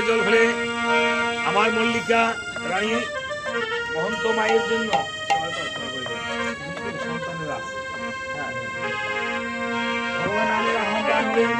জল ফেলে আমার মল্লিকা রানী মহন্ত মায়ের জন্য সন্তানেরা ভগবান নামের আহ্বান হলেন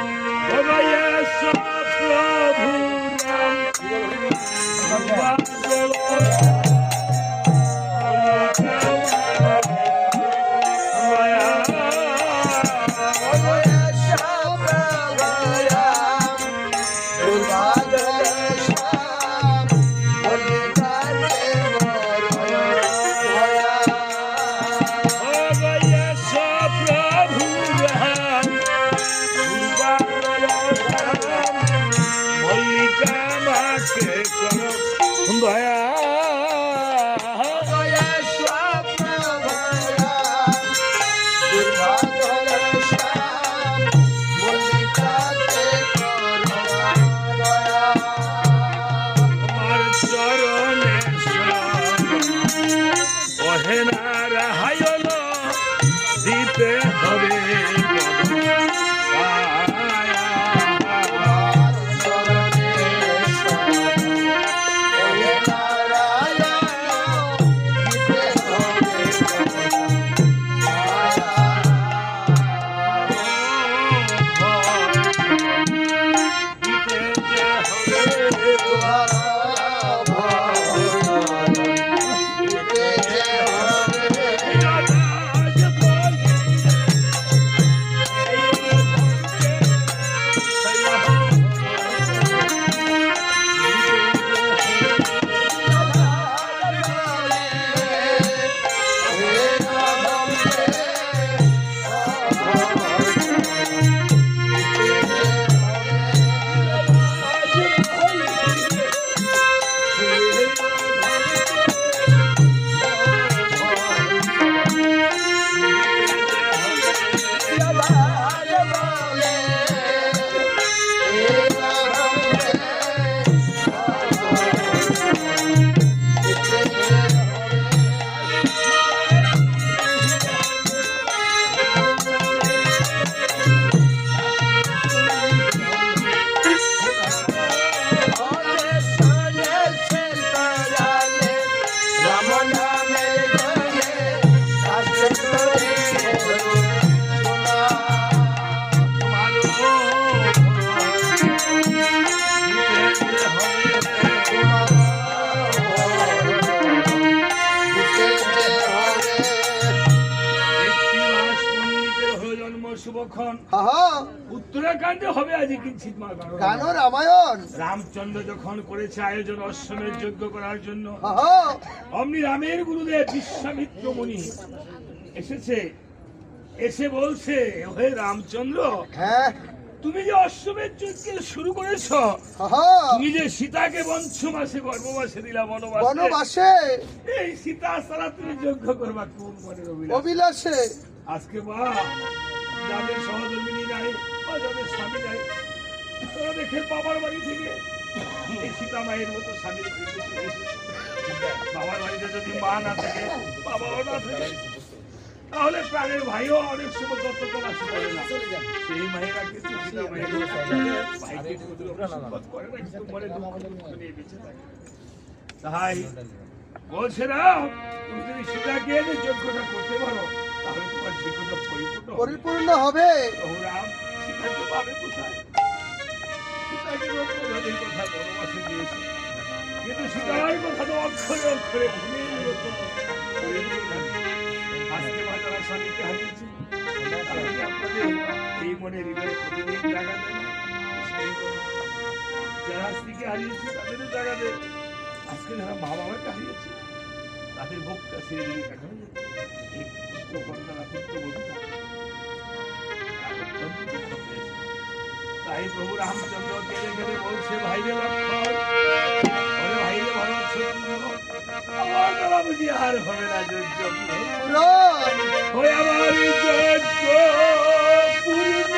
উত্তরাখণ্ডে হবে আজ কিঞ্চিত কেন রামায়ণ রামচন্দ্র যখন করেছে আয়োজন অশ্বমেধ যজ্ঞ করার জন্য অমনি রামের গুরুদেব বিশ্বামিত্র মুনি এসেছে এসে বলছে হে রামচন্দ্র হ্যাঁ তুমি যে অশ্বমেধ যজ্ঞ শুরু করেছো তুমি যে সীতাকে বঞ্চমাসে গর্ভবাসে দিলা বনবাসে এই সীতা ছাড়া তুমি যজ্ঞ করবা কোন মনের অভিলাষে আজকে মা যাদের সহধর্মিনী নাই বা যাদের স্বামী নাই তারা দেখে বাবার বাড়ি থেকে এই সীতা মায়ের মতো স্বামীর বাড়িতে চলে এসেছে। বাবার বাড়িতে যদি মা না থাকে বাবাও না থাকে তাহলে প্রাণের ভাইও অনেক সময় যত্ন আসতে পারে না। সেই মায়েরা কিন্তু সীতা মায়ের ভাইকে করে না, কিন্তু মনে দুঃখ নিয়ে বেঁচে থাকে। তাই বলছে না তুমি যদি সীতাকে এনে যজ্ঞটা করতে পারো তাহলে তোমার যজ্ঞটা পরিপূর্ণ হবে। সীতাকে পাবে কোথায়? সীতাকে রত্নধারীর কথা বনবাসে দিয়েছে, কিন্তু সীতার কথা তো অক্ষরে অক্ষরে আজকে যারা স্বামীকে হারিয়েছে আপনাদের এই মনে হৃদয়ে প্রতিদিন জায়গা দেন। যারা স্ত্রীকে হারিয়েছে তাদেরও জায়গা দেন। আজকে যারা মা বাবাকে হারিয়েছে তাদের ভোগটা ছেড়ে দিয়ে দেখানো যেত। এই পুত্রকন্যারা পুত্রবধূরা তাই প্রভু রামচন্দ্র কেঁদে কেঁদে বলছে ভাইরে লক্ষ্মণ, ভাইরে ভরত শত্রুঘ্ন, আমার দ্বারা বুঝি আর হবে না যজ্ঞ হয়ে আমার যজ্ঞ পূর্ণ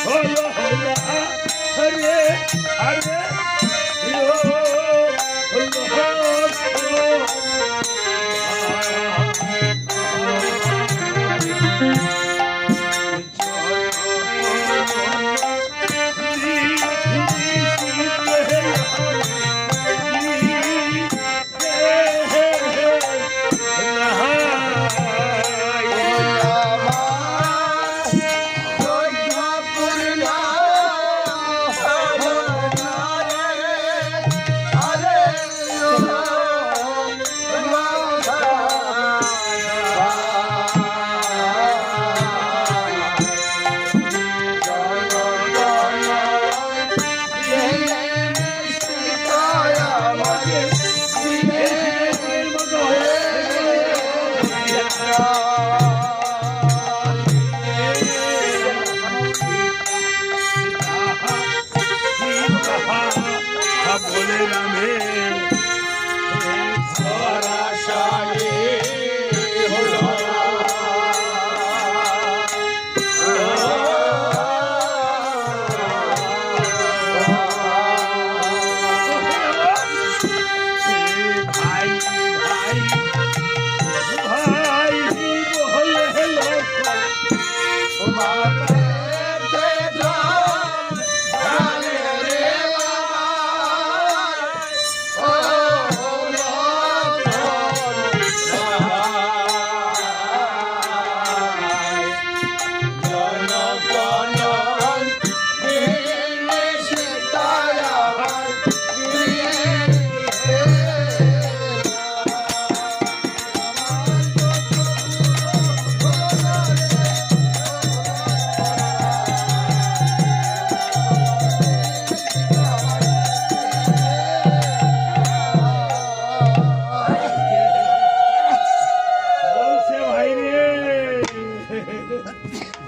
হলো হরে হরে মাতা